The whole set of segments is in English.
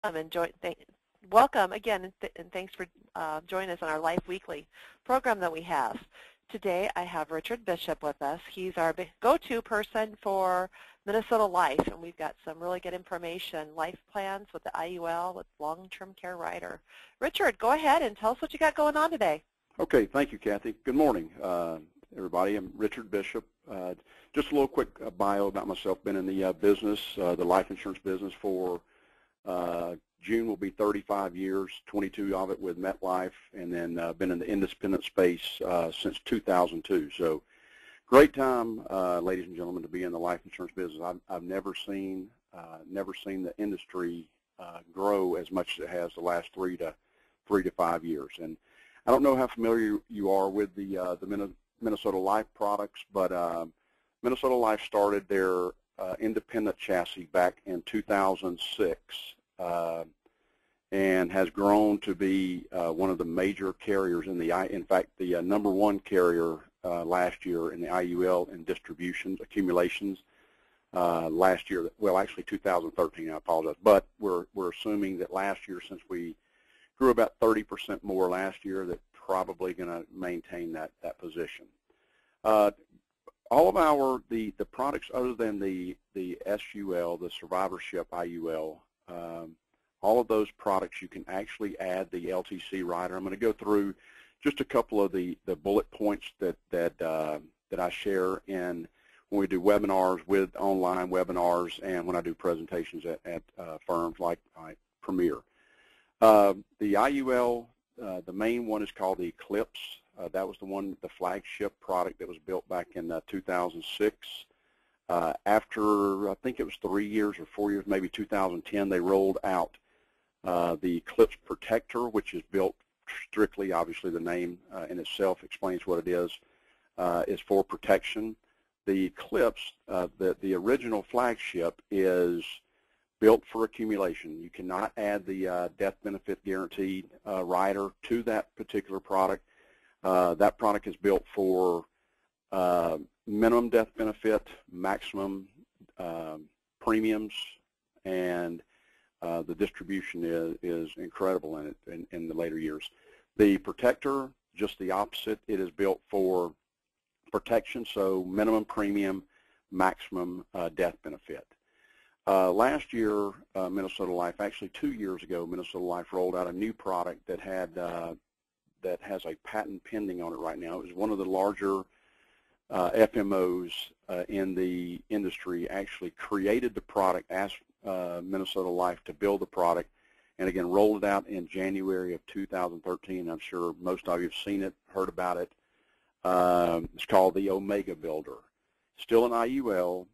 And welcome again, and thanks for joining us on our Life Weekly program that we have. Today I have Richard Bishop with us. He's our go-to person for Minnesota Life, and we've got some really good information, life plans with the IUL, with long-term care rider. Richard, go ahead and tell us what you got going on today. Okay, thank you, Kathy. Good morning, everybody. I'm Richard Bishop. Just a little quick bio about myself. Been in the business, the life insurance business for June will be 35 years, 22 of it with MetLife, and then been in the independent space since 2002. So great time, ladies and gentlemen, to be in the life insurance business. I've never seen the industry grow as much as it has the last 3 to 5 years. And I don't know how familiar you are with the Minnesota Life products, but Minnesota Life started their independent chassis back in 2006 and has grown to be one of the major carriers in fact, the #1 carrier last year in the IUL and distributions, accumulations last year. Well, actually 2013, I apologize. But we're assuming that last year, since we grew about 30% more last year, that probably going to maintain that position. All of the products other than the SUL, the survivorship IUL, all of those products you can actually add the LTC rider. I'm going to go through just a couple of the bullet points that I share when we do webinars, with online webinars, and when I do presentations at firms like Premier. The IUL, the main one is called the Eclipse. That was the flagship product that was built back in 2006. After, I think it was 3 years or 4 years, maybe 2010, they rolled out the Eclipse Protector, which is built strictly, obviously the name in itself explains what it is for protection. The Eclipse, the original flagship, is built for accumulation. You cannot add the death benefit guaranteed rider to that particular product. That product is built for minimum death benefit, maximum premiums, and the distribution is incredible in it in the later years. The Protector, just the opposite. It is built for protection, so minimum premium, maximum death benefit. Last year, Minnesota Life, actually 2 years ago, Minnesota Life rolled out a new product that has a patent pending on it right now. It was one of the larger FMOs in the industry, actually created the product, asked Minnesota Life to build the product, and again rolled it out in January of 2013. I'm sure most of you have seen it, heard about it. It's called the Omega Builder. Still an IUL.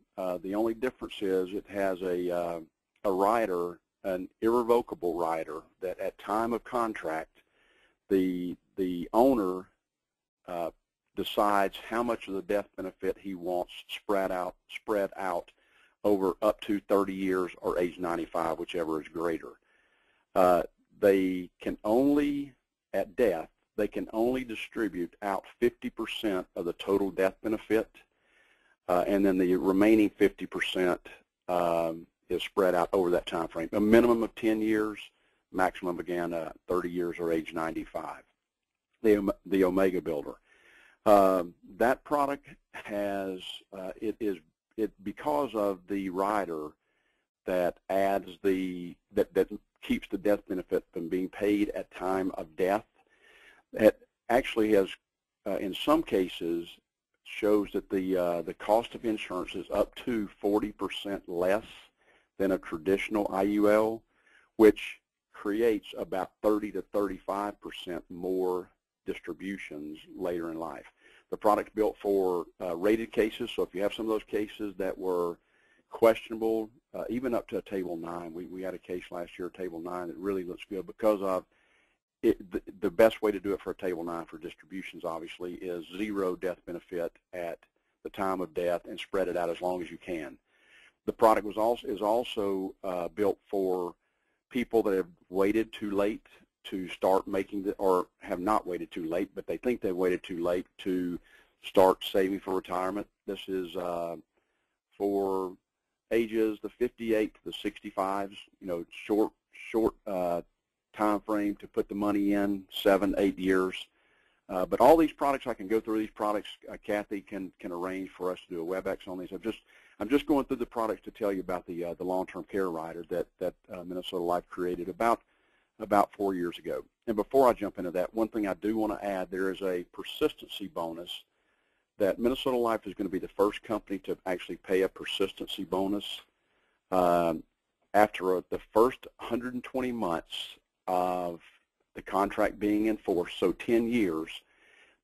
The only difference is it has a rider, an irrevocable rider, that at time of contract, the owner decides how much of the death benefit he wants spread out over up to 30 years or age 95, whichever is greater. They can only, at death, they can only distribute out 50% of the total death benefit, and then the remaining 50% is spread out over that time frame. A minimum of 10 years, maximum, again, 30 years or age 95. The Omega Builder. That product has, because of the rider that adds that keeps the death benefit from being paid at time of death, it actually has, in some cases, shows that the cost of insurance is up to 40% less than a traditional IUL, which creates about 30 to 35% more distributions later in life. The product's built for rated cases, so if you have some of those cases that were questionable, even up to a Table 9, we had a case last year, Table 9, that really looks good because of it. The best way to do it for a Table 9 for distributions, obviously, is 0 death benefit at the time of death and spread it out as long as you can. The product is also built for people that have waited too late to start making or have not waited too late, but they think they've waited too late to start saving for retirement. This is for ages the 58 to the 65s, short time frame to put the money in, 7, 8 years. But all these products, I can go through these products. Kathy can arrange for us to do a WebEx on these. I'm just going through the products to tell you about the long-term care rider that Minnesota Life created about 4 years ago. And before I jump into that, one thing I do want to add, there is a persistency bonus that Minnesota Life is going to be the first company to actually pay a persistency bonus after the first 120 months of the contract being in force, so 10 years.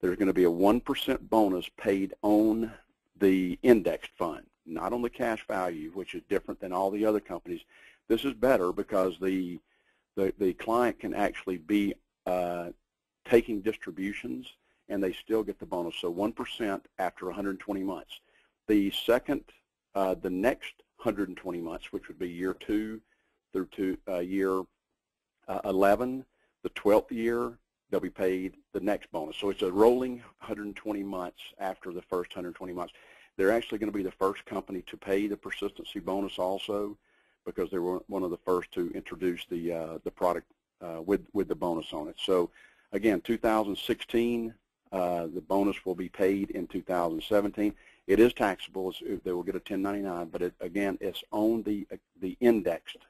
There's going to be a 1% bonus paid on the indexed fund, not on the cash value, which is different than all the other companies. This is better because the client can actually be taking distributions, and they still get the bonus. So 1% after 120 months. The next 120 months, which would be year 2 through to year 11, the 12th year, they'll be paid the next bonus. So it's a rolling 120 months after the first 120 months. They're actually going to be the first company to pay the persistency bonus also, because they were one of the first to introduce the product with the bonus on it. So again, 2016, the bonus will be paid in 2017. It is taxable. They will get a 1099, but again, it's on the indexed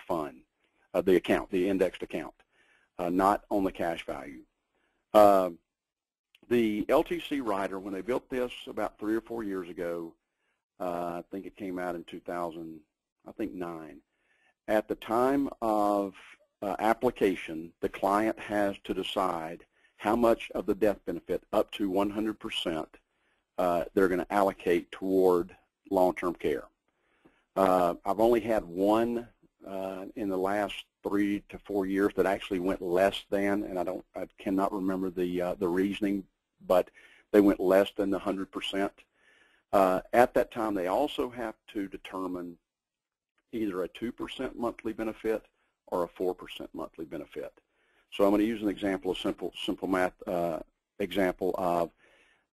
fund, the indexed account, not on the cash value. The LTC rider, when they built this about 3 or 4 years ago, I think it came out in 2009. At the time of application, the client has to decide how much of the death benefit, up to 100%, they're going to allocate toward long-term care. I've only had one in the last 3 to 4 years that actually went less than, and I cannot remember the reasoning, but they went less than the 100%. At that time, they also have to determine either a 2% monthly benefit or a 4% monthly benefit. So I'm going to use an example, a simple math example of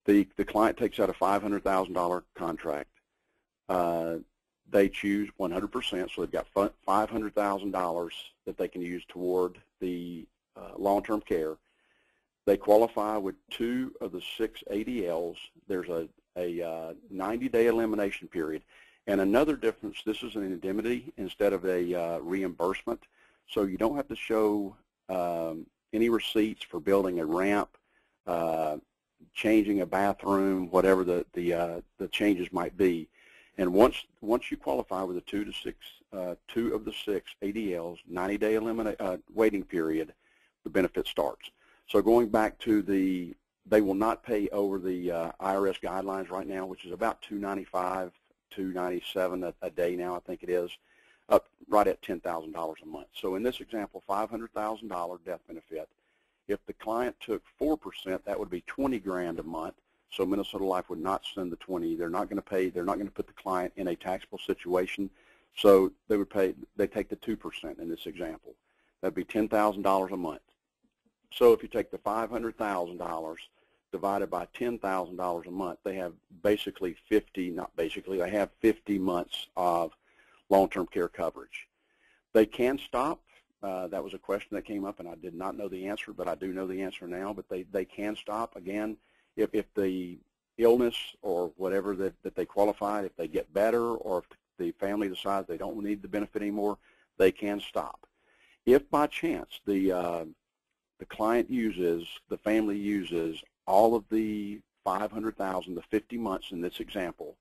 the client takes out a $500,000 contract. They choose 100%, so they've got $500,000 that they can use toward the long-term care. They qualify with 2 of the 6 ADLs. There's a 90-day elimination period. And another difference, this is an indemnity instead of a reimbursement, so you don't have to show any receipts for building a ramp, changing a bathroom, whatever the changes might be. And once you qualify with a 2 of the 6 ADLs, 90-day waiting period, the benefit starts. So going back to they will not pay over the IRS guidelines right now, which is about $295, $297 a day now, I think it is, up right at $10,000 a month. So in this example, $500,000 death benefit. If the client took 4%, that would be $20,000 a month. So Minnesota Life would not send the 20. They're not going to pay. They're not going to put the client in a taxable situation. So they would pay. They take the 2% in this example. That'd be $10,000 a month. So if you take the $500,000 divided by $10,000 a month, they have basically 50. Not basically. They have 50 months of long-term care coverage. They can stop. That was a question that came up, and I did not know the answer, but I do know the answer now. But they can stop again. If the illness or whatever that they qualified, if they get better, or if the family decides they don't need the benefit anymore, they can stop. If by chance the client uses, the family uses all of the $500,000, the 50 months in this example,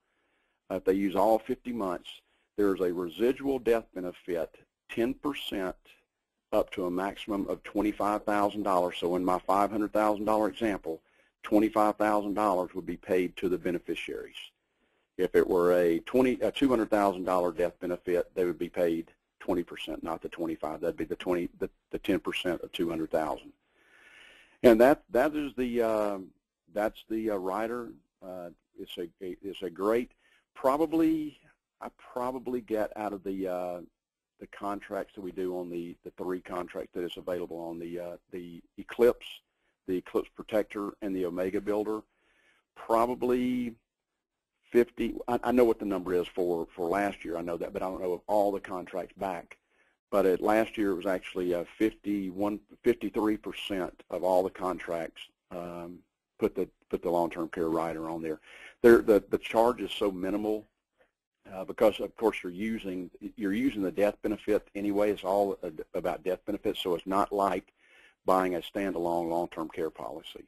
if they use all 50 months, there's a residual death benefit, 10% up to a maximum of $25,000. So in my $500,000 example, $25,000 would be paid to the beneficiaries. If it were a $200,000 death benefit, they would be paid 20%, not the 25. That'd be the 10% of 200,000. And that is the that's the rider. It's a great. I probably get out of the contracts that we do on the 3 contracts that is available on the Eclipse, the Eclipse Protector, and the Omega Builder, probably 50. I know what the number is for last year. I know that, but I don't know of all the contracts back. but last year it was actually 53% of all the contracts put the long-term care rider on there. The charge is so minimal because of course you're using the death benefit anyway. It's all about death benefits, so it's not like buying a standalone long-term care policy.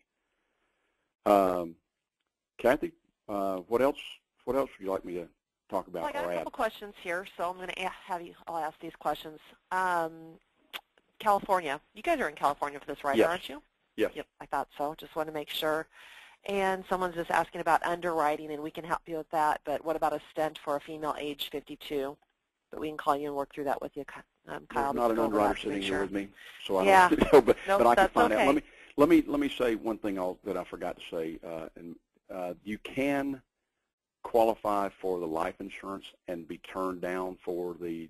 Kathy, what else would you like me to talk about? Well, I got a couple questions here, so I'm going to I'll ask these questions. California, you guys are in California for this rider, yes. aren't you? Yes. Yep, I thought so. Just want to make sure. And someone's just asking about underwriting, and we can help you with that. But what about a stent for a female age 52? But we can call you and work through that with you, Kyle. There's not an underwriter sitting here with me, so I yeah. don't know, but I can find okay. out. Let me say one thing that I forgot to say. You can qualify for the life insurance and be turned down for the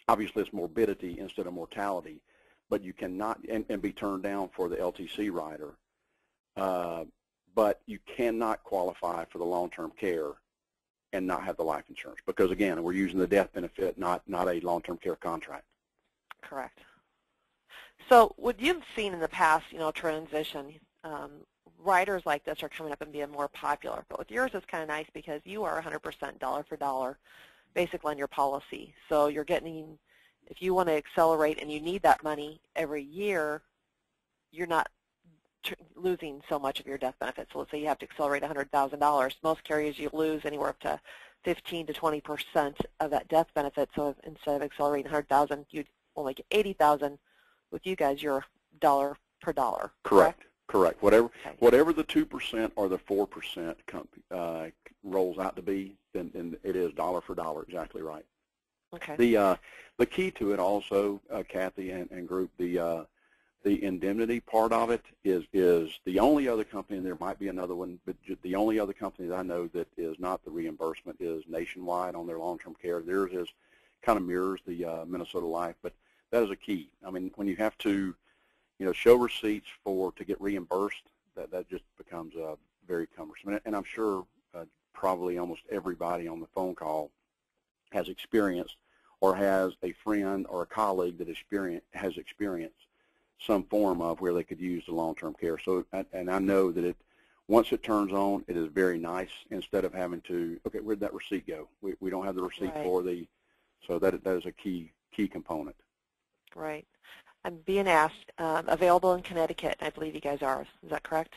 obviously it's morbidity instead of mortality, but you cannot and be turned down for the LTC rider. But you cannot qualify for the long-term care and not have the life insurance because, again, we're using the death benefit, not a long-term care contract. Correct. So what you've seen in the past, transition, riders like this are coming up and being more popular. But with yours, it's kind of nice because you are 100% dollar for dollar basically on your policy. So you're getting, if you want to accelerate and you need that money every year, you're not losing so much of your death benefit. So let's say you have to accelerate $100,000. Most carriers you lose anywhere up to 15 to 20% of that death benefit. So instead of accelerating $100,000, you'd only get $80,000. With you guys, you're dollar per dollar. Correct. Correct. Whatever the 2% or the 4% rolls out to be, then it is dollar for dollar. Exactly right. Okay. The key to it also, Kathy and group, the indemnity part of it is the only other company, and there might be another one, but the only other company that I know that is not the reimbursement is Nationwide on their long-term care. Theirs is kind of mirrors the Minnesota Life, but that is a key. I mean, when you have to, show receipts to get reimbursed, that just becomes very cumbersome. And I'm sure probably almost everybody on the phone call has experienced or has a friend or a colleague that has experienced some form of where they could use the long-term care. So, and I know that once it turns on, it is very nice instead of having to, okay, where'd that receipt go? We don't have the receipt for so that is a key component. Right. I'm being asked, available in Connecticut, I believe you guys are. Is that correct?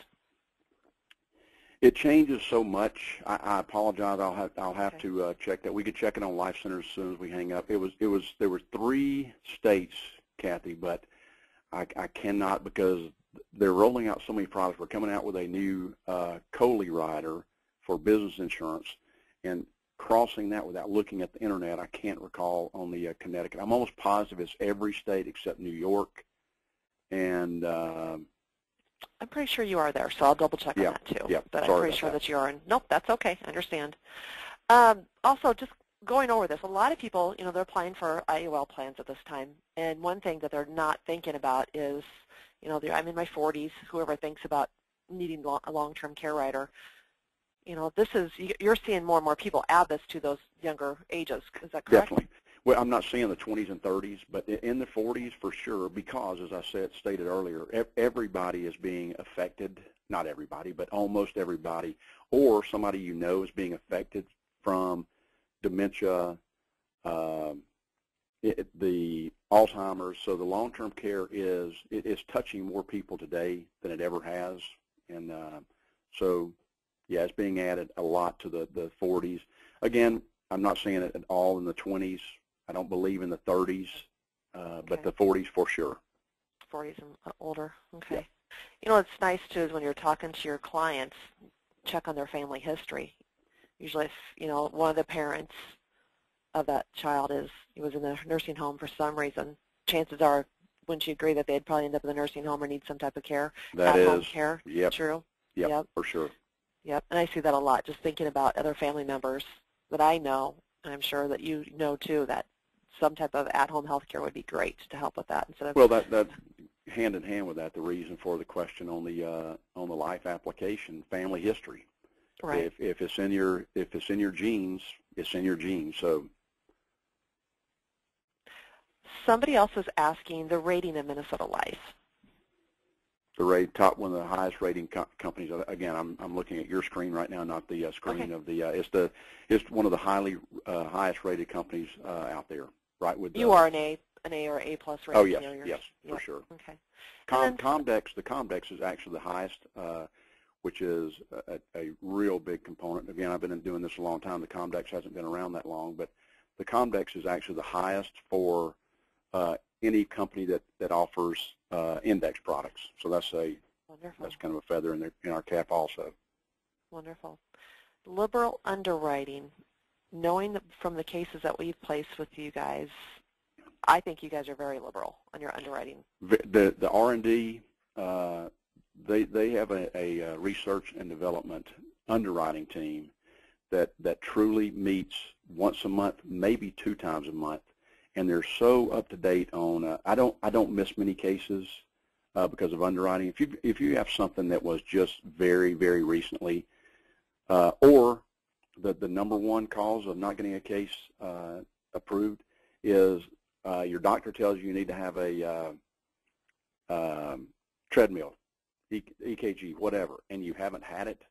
It changes so much. I apologize. I'll have to check that. We could check it on Life Center as soon as we hang up. There were 3 states, Kathy, but I cannot because they're rolling out so many products. We're coming out with a new COLI rider for business insurance, and crossing that without looking at the internet, I can't recall on the Connecticut. I'm almost positive it's every state except New York, and I'm pretty sure you are there, so I'll double check on that too. Yeah, but I'm pretty sure that you are. Nope, that's okay. I understand. Also, just going over this, a lot of people, they're applying for IUL plans at this time, and one thing that they're not thinking about is, I'm in my 40s. Whoever thinks about needing a long-term care rider, you're seeing more and more people add this to those younger ages. Is that correct? Definitely. Well, I'm not seeing the 20s and 30s, but in the 40s for sure, because as I stated earlier, everybody is being affected. Not everybody, but almost everybody, or somebody is being affected from dementia, the Alzheimer's. So the long-term care is touching more people today than it ever has, and so yeah, it's being added a lot to the 40s. Again, I'm not seeing it at all in the 20s. I don't believe in the 30s, but the 40s for sure. 40s and older. Okay. Yeah. What's nice too is when you're talking to your clients, check on their family history. Usually, if one of the parents of that child was in the nursing home for some reason, chances are, wouldn't you agree that they'd probably end up in the nursing home or need some type of care? At-home care. Yep. True. Yep. For sure. Yep. And I see that a lot. Just thinking about other family members that I know, and I'm sure that you know too, that some type of at-home health care would be great to help with that instead of. Well, that hand in hand with that, the reason for the question on the life application, family history. Right. If it's in your genes, it's in your genes. So. Somebody else is asking the rating of Minnesota Life. The top one of the highest rating companies. Again, I'm looking at your screen right now, not the screen okay. of the. It's one of the highest rated companies out there, right? With you are an A or A plus rating. Oh yes, carrier. yes, Yep. for sure. Okay. Comdex, the Comdex is actually the highest, which is a real big component. Again, I've been doing this a long time. The Comdex hasn't been around that long, but the Comdex is actually the highest for any company that offers index products. So that's Wonderful. kind of a feather in our cap also. Wonderful. Liberal underwriting. Knowing that from the cases that we've placed with you guys, I think you guys are very liberal on your underwriting. The R&D, they have a research and development underwriting team that truly meets once a month, maybe 2 times a month, and they're so up to date on. I don't miss many cases because of underwriting. If you have something that was just very recently, or the number one cause of not getting a case approved is your doctor tells you need to have a treadmill, EKG, whatever, and you haven't had it,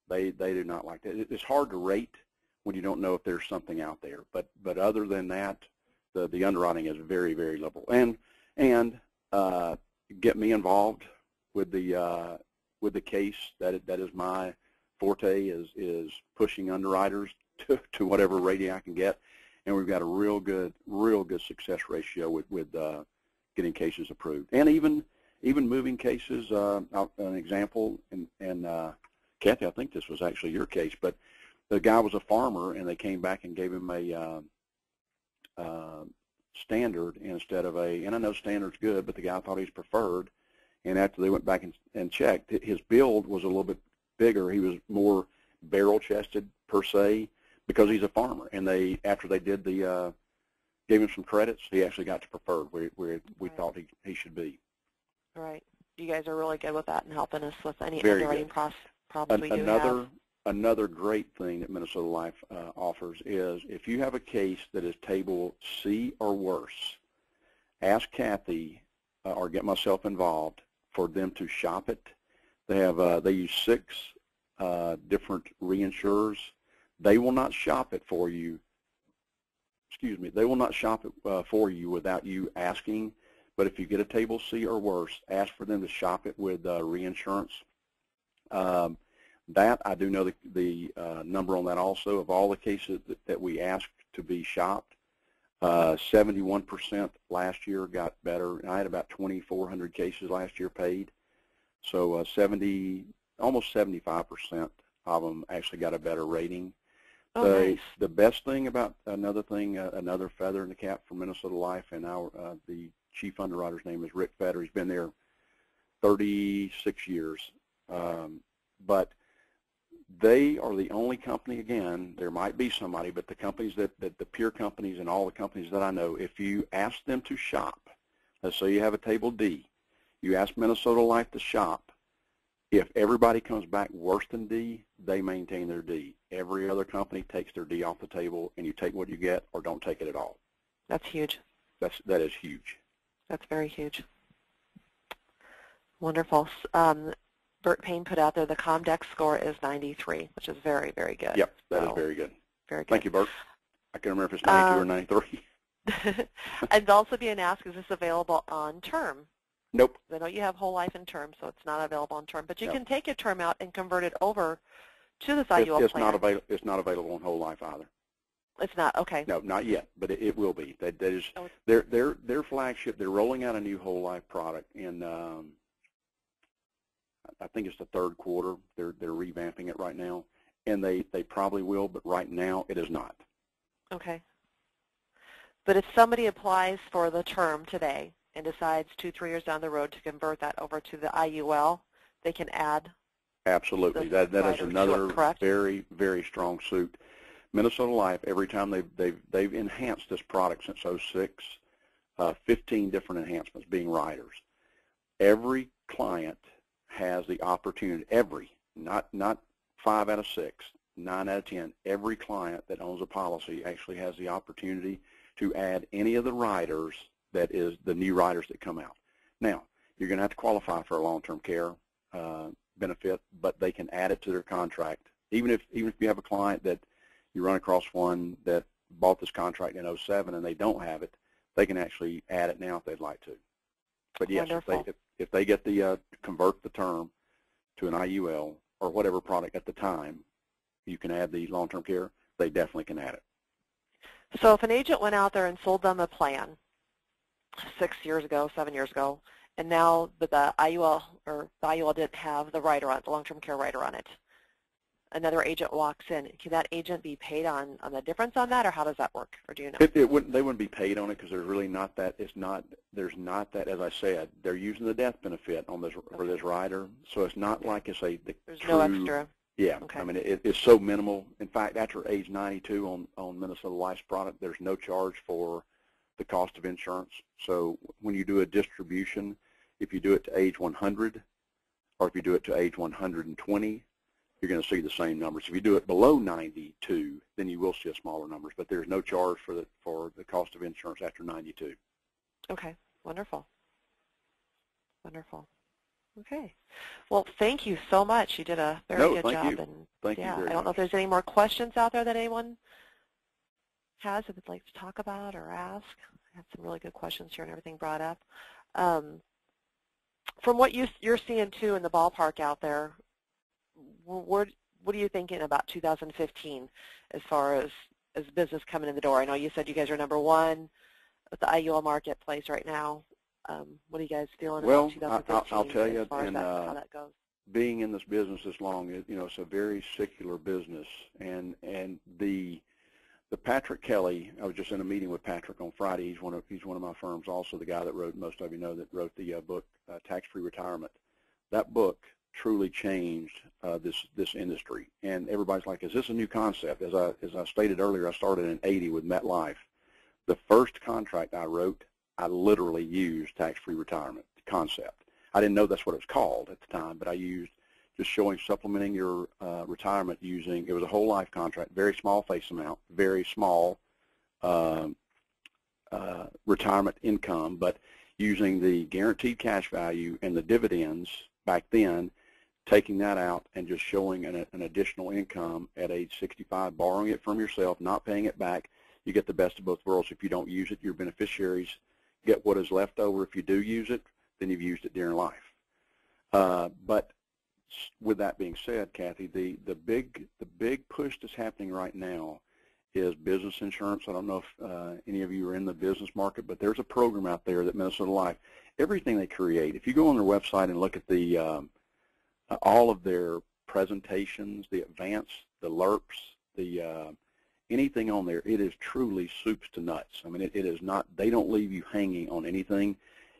they do not like that. It's hard to rate when you don't know if there's something out there. But other than that, the underwriting is very liberal. And get me involved with the case. That is my forte is pushing underwriters to whatever rating I can get. And we've got a real good success ratio with getting cases approved, and even moving cases. An example, and Kathy, I think this was actually your case, but the guy was a farmer, and they came back and gave him a standard instead of and I know standard's good, but the guy thought he's preferred, and after they went back and checked, his build was a little bit bigger. He was more barrel-chested per se, because he's a farmer, and after they did gave him some credits, he actually got to preferred where we thought he should be. All right. You guys are really good with that and helping us with any Very underwriting problems we do have. Another great thing that Minnesota Life offers is if you have a case that is table C or worse, ask Kathy or get myself involved for them to shop it. They use 6 different reinsurers. They will not shop it for you. Excuse me. They will not shop it for you without you asking. But if you get a table C or worse, ask for them to shop it with reinsurance. That I do know the number on that also. Of all the cases that we asked to be shopped, 71% last year got better. I had about 2,400 cases last year paid. So almost 75% of them actually got a better rating. Oh, nice. The best thing about another feather in the cap for Minnesota Life, and the chief underwriter's name is Rick Fetter. He's been there 36 years. But they are the only company, again, there might be somebody, but the companies the peer companies and all the companies that I know, if you ask them to shop, let's say you have a table D, you ask Minnesota Life to shop, if everybody comes back worse than D, they maintain their D. Every other company takes their D off the table, and you take what you get or don't take it at all. That's huge. That is huge. That's very huge. Wonderful. Bert Payne put out there the Comdex score is 93, which is very good. Yep, that is very good. Very good. Thank you, Bert. I can't remember if it's 92 or 93. And also being asked, is this available on term? Nope. I know you have whole life in term, so it's not available on term, but you Nope. can take your term out and convert it over to this IUL plan. It's not available on whole life either. It's not, okay. No, not yet, but it will be. That is their flagship. They're rolling out a new whole life product in I think it's the 3rd quarter. They're revamping it right now, and they probably will, but right now it is not. Okay. But if somebody applies for the term today and decides 2-3 years down the road to convert that over to the IUL, they can add. Absolutely. That is another very strong suit. Minnesota Life, every time they've enhanced this product since 2006, 15 different enhancements being riders. Every client has the opportunity, not 5 out of 6, 9 out of 10, every client that owns a policy actually has the opportunity to add any of the riders that is the new riders that come out. Now, you're going to have to qualify for a long-term care benefit, but they can add it to their contract. Even if you have a client that you run across one that bought this contract in '07 and they don't have it, they can actually add it now if they'd like to. But yes, if they get the convert the term to an IUL or whatever product at the time, you can add the long-term care. They definitely can add it. So if an agent went out there and sold them a plan 6 years ago, 7 years ago, and now the IUL or the IUL didn't have the rider on it, the long-term care rider on it, another agent walks in, can that agent be paid on the difference on that, or how does that work, or do you know? They wouldn't be paid on it because there's really not that. There's not that. As I said, they're using the death benefit on this for this rider, so it's not like it's there's true, no extra. Yeah, okay. I mean it's so minimal. In fact, after age 92 on Minnesota Life's product, there's no charge for the cost of insurance. So when you do a distribution, if you do it to age 100, or if you do it to age 120. You're going to see the same numbers. If you do it below 92, then you will see a smaller numbers, but there's no charge for the cost of insurance after 92. Okay, wonderful. Wonderful. Okay. Well, thank you so much. You did a very good job. You. And thank you very much. I don't know if there's any more questions out there that anyone has that they'd like to talk about or ask. I had some really good questions here and everything brought up. From what you're seeing too in the ballpark out there, what are you thinking about 2015 as far as business coming in the door? I know you said you guys are #1 at the IUL marketplace right now. What are you guys feeling about 2015 I'll tell you, as far as how that goes? Being in this business this long, it's a very secular business, and the Patrick Kelly, I was just in a meeting with Patrick on Friday. He's one of my firms, also the guy that wrote, most of you know, that wrote the book Tax-Free Retirement. That book truly changed this industry, and everybody's like, is this a new concept? As I stated earlier, I started in '80 with MetLife. The first contract I wrote, I literally used tax-free retirement concept. I didn't know that's what it was called at the time, but I used just showing supplementing your retirement using, it was a whole life contract, very small face amount, very small retirement income, but using the guaranteed cash value and the dividends back then, taking that out and just showing an additional income at age 65, borrowing it from yourself, not paying it back. You get the best of both worlds. If you don't use it, your beneficiaries get what is left over. If you do use it, then you've used it during life. But with that being said, Kathy, the big push that's happening right now is business insurance. I don't know if any of you are in the business market, but there's a program out there that Minnesota Life, everything they create, if you go on their website and look at the all of their presentations, the advanced, the LERPs, anything on there, it is truly soups to nuts. I mean, it is not, they don't leave you hanging on anything.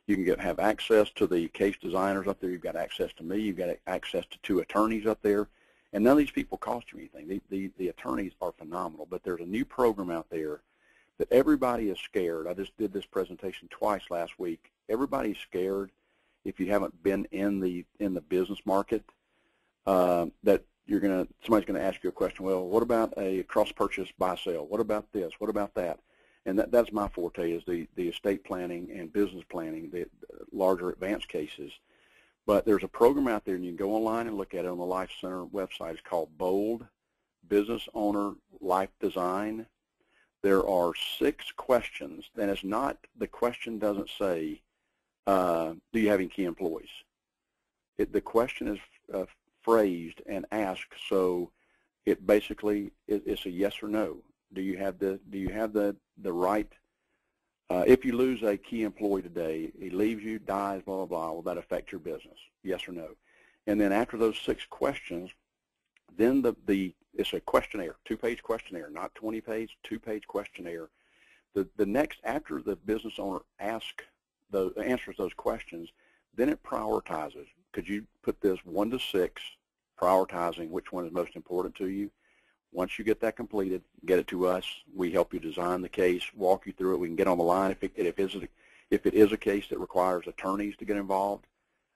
You can have access to the case designers up there. You've got access to me. You've got access to 2 attorneys up there. And none of these people cost you anything. The attorneys are phenomenal. But there's a new program out there that everybody is scared. I just did this presentation twice last week. Everybody's scared, if you haven't been in the business market, that somebody's gonna ask you a question. Well, what about a cross purchase buy sell? What about this? What about that? And that's my forte, is the estate planning and business planning, the larger advanced cases. But there's a program out there, and you can go online and look at it on the Life Center website. It's called BOLD, Business Owner Life Design. There are 6 questions, and it's not, the question doesn't say, do you have any key employees? The question is phrased and asked, so it basically it's a yes or no. Do you have the right? If you lose a key employee today, he leaves you, dies, blah blah blah, will that affect your business? Yes or no? And then after those 6 questions, then it's a questionnaire, 2-page questionnaire, not 20-page, 2-page questionnaire. The next, after the business owner answers those questions, then it prioritizes. Could you put this 1 to 6, prioritizing which one is most important to you? Once you get that completed, get it to us. We help you design the case, walk you through it. We can get on the line if it is a case that requires attorneys to get involved.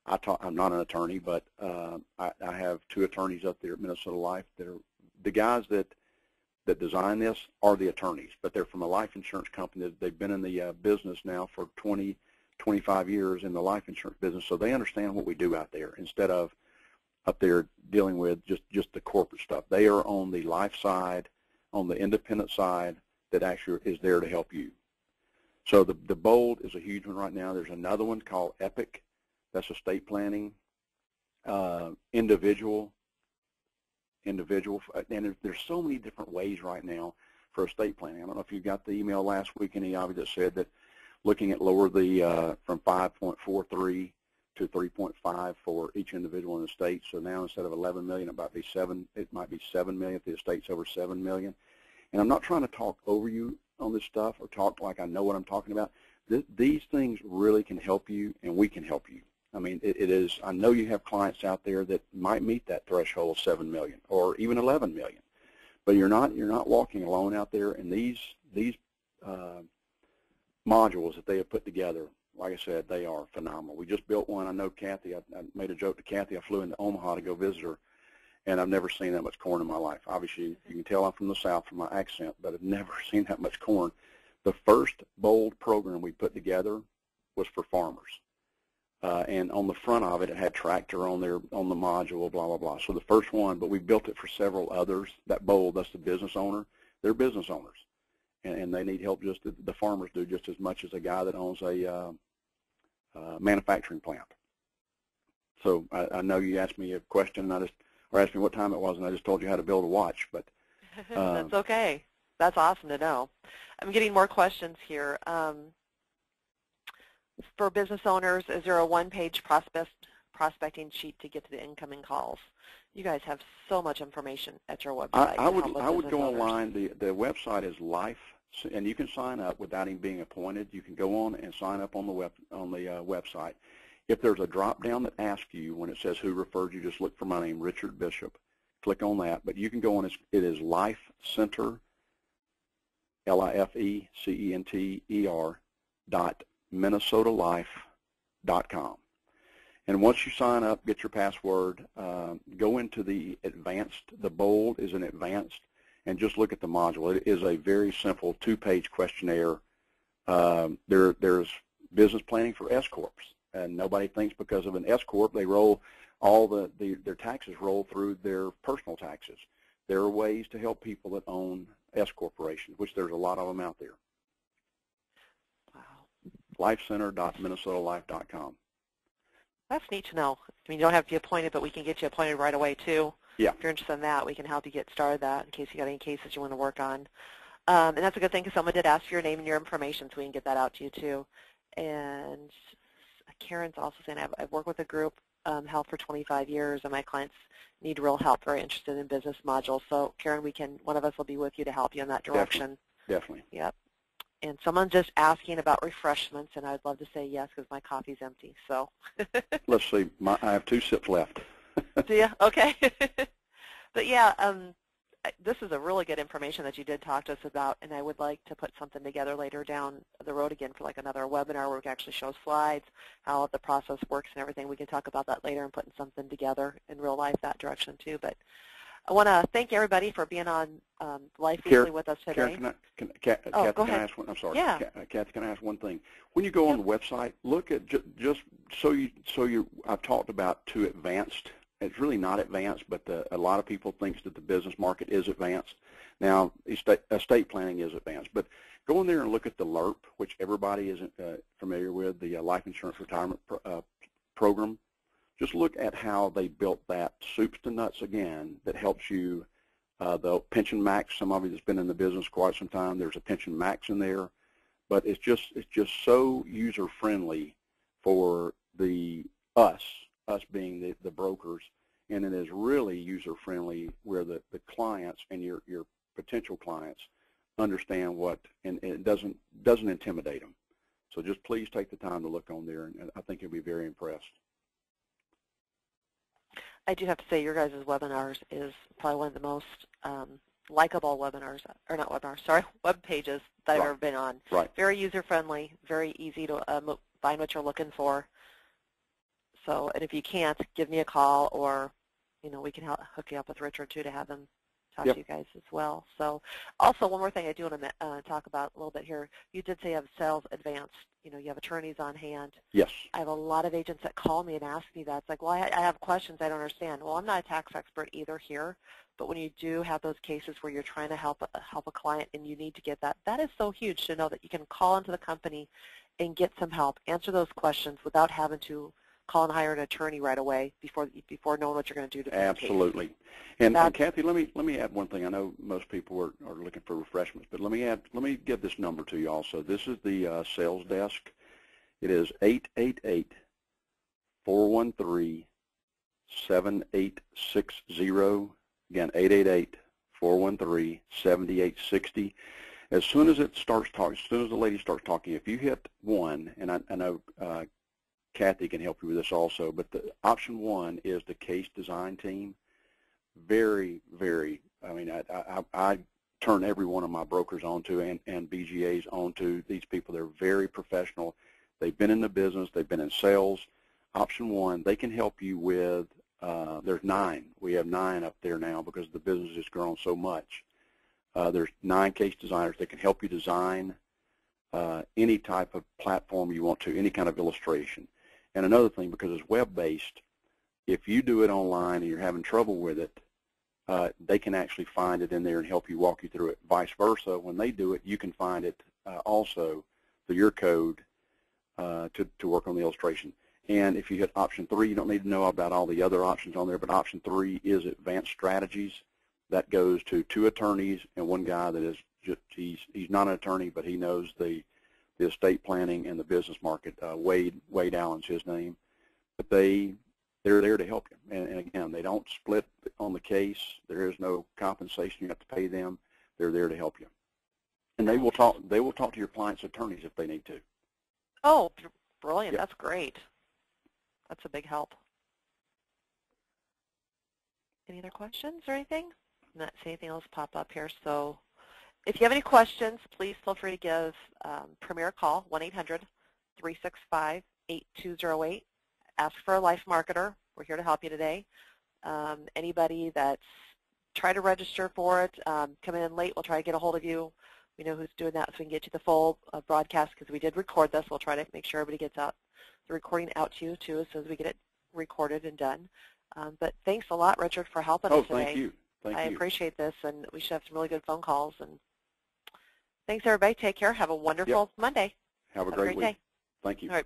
I'm not an attorney, but I have 2 attorneys up there at Minnesota Life. They're the guys that that design this are the attorneys, but they're from a life insurance company. They've been in the business now for 20, 25 years in the life insurance business, so they understand what we do out there instead of up there dealing with just the corporate stuff. They are on the life side, on the independent side that actually is there to help you. So the Bold is a huge one right now. There's another one called Epic. That's estate planning, individual, and there's so many different ways right now for estate planning. I don't know if you got the email last week, any of you that said that looking at lower the from 5.43 to 3.5 for each individual in the state. So now instead of 11 million, it might be 7 million if the estate's over 7 million. And I'm not trying to talk over you on this stuff or talk like I know what I'm talking about. These things really can help you, and we can help you. I mean, it is. I know you have clients out there that might meet that threshold of 7 million or even 11 million, but you're not walking alone out there. And these modules that they have put together, like I said, they are phenomenal. We just built one. I know Kathy. I made a joke to Kathy. I flew into Omaha to go visit her, and I've never seen that much corn in my life. Obviously, you can tell I'm from the South from my accent, but I've never seen that much corn. The first Bold program we put together was for farmers. And on the front of it, it had tractor on there, on the module, blah, blah, blah. So the first one, but we built it for several others. That Bold, that's the business owner. They're business owners, and they need help just as the farmers do, just as much as a guy that owns a manufacturing plant. So I know you asked me a question, and or asked me what time it was, and I just told you how to build a watch. But that's okay. That's awesome to know. I'm getting more questions here. For business owners, is there a one-page prospecting sheet to get to the incoming calls? You guys have so much information at your website. I would go online. The website is Life, and you can sign up without even being appointed. You can go on and sign up on the website. If there's a drop-down that asks you when it says who referred you, just look for my name, Richard Bishop. Click on that. But you can go on. It is Life Center, LIFECENTER .minnesotalife.com. And once you sign up, get your password, go into the advanced. The Bold is an advanced, and just look at the module. It is a very simple 2-page questionnaire. There's business planning for S-corps, and nobody thinks because of an S-corp they roll all their taxes roll through their personal taxes. There are ways to help people that own S-corporations, which there's a lot of them out there. LifeCenter.minnesotalife.com. That's neat to know. I mean, you don't have to be appointed, but we can get you appointed right away, too. Yeah. If you're interested in that, we can help you get started that in case you got any cases you want to work on. And that's a good thing because someone did ask for your name and your information, so we can get that out to you, too. And Karen's also saying, I've worked with a group health for 25 years, and my clients need real help, very interested in business modules. So, Karen, one of us will be with you to help you in that direction. Definitely. Yep. And someone's just asking about refreshments, and I'd love to say yes because my coffee's empty. So let's see. I have 2 sips left. Do you? Okay. But yeah, this is a really good information that you did talk to us about, and I would like to put something together later down the road again for like another webinar where we can actually show slides, how the process works and everything. We can talk about that later and putting something together in real life that direction too. But I want to thank everybody for being on Life Weekly with us today. Karen, Kathy, go ahead. I ask one? I'm sorry. Yeah. Kathy, can I ask one thing? When you go on the website, look at just so you. I've talked about too advanced. It's really not advanced, but a lot of people think that the business market is advanced. Now, estate planning is advanced, but go in there and look at the LIRP, which everybody is familiar with, the life insurance retirement program. Just look at how they built that soups to nuts again that helps you, the pension max. Some of you that's been in the business quite some time, there's a pension max in there, but it's just so user friendly for us being the brokers, and it is really user friendly where the clients and your potential clients understand what, and it doesn't intimidate them. So just please take the time to look on there, and I think you'll be very impressed. I do have to say your guys' webinars is probably one of the most likable webinars, or not webinars, sorry, web pages that I've ever been on. Right. Very user-friendly, very easy to find what you're looking for. So, and if you can't, give me a call, or, we can hook you up with Richard, too, to have him talk Yep. to you guys as well. So also one more thing I do want to talk about a little bit here. You did say you have sales advanced. You know, you have attorneys on hand. Yes. I have a lot of agents that call me and ask me that. It's like, well, I have questions I don't understand. Well, I'm not a tax expert either here, but when you do have those cases where you're trying to help a client and you need to get that, that is so huge to know that you can call into the company and get some help, answer those questions without having to call and hire an attorney right away before knowing what you're going to do to fix the case. Absolutely. And Kathy, let me add one thing. I know most people are looking for refreshments, but let me give this number to you also. This is the sales desk. It is 888-413-7860. Again, 888-413-7860. As soon as it starts talking, as soon as the lady starts talking, if you hit 1, and I know Kathy can help you with this also, but the option 1 is the case design team. Very, very, I mean, I turn every one of my brokers onto and BGAs onto these people. They're very professional. They've been in the business. They've been in sales. Option 1, they can help you with, there's 9. We have 9 up there now because the business has grown so much. There's 9 case designers that can help you design any type of platform you want to, any kind of illustration. And another thing, because it's web-based, if you do it online and you're having trouble with it, they can actually find it in there and help you, walk you through it. Vice versa, when they do it, you can find it also through your code to work on the illustration. And if you hit option 3, you don't need to know about all the other options on there, but option 3 is advanced strategies. That goes to 2 attorneys and 1 guy that is just, he's not an attorney, but he knows the estate planning and the business market. Wade Allen's his name. But they're there to help you. And again, they don't split on the case. There is no compensation you have to pay them. They're there to help you. And they will talk to your client's attorneys if they need to. Oh, brilliant. Yep. That's great. That's a big help. Any other questions or anything? I'm not seeing anything else pop up here. So if you have any questions, please feel free to give Premier a call, 1-800-365-8208. Ask for a life marketer. We're here to help you today. Anybody that's tried to register for it, come in late, we'll try to get a hold of you. We know who's doing that so we can get you the full broadcast because we did record this. We'll try to make sure everybody gets the recording out to you, too, as soon as we get it recorded and done. But thanks a lot, Richard, for helping us today. Oh, thank you. I appreciate this, and we should have some really good phone calls. And thanks, everybody. Take care. Have a wonderful Monday. Have a great week. Day. Thank you. All right.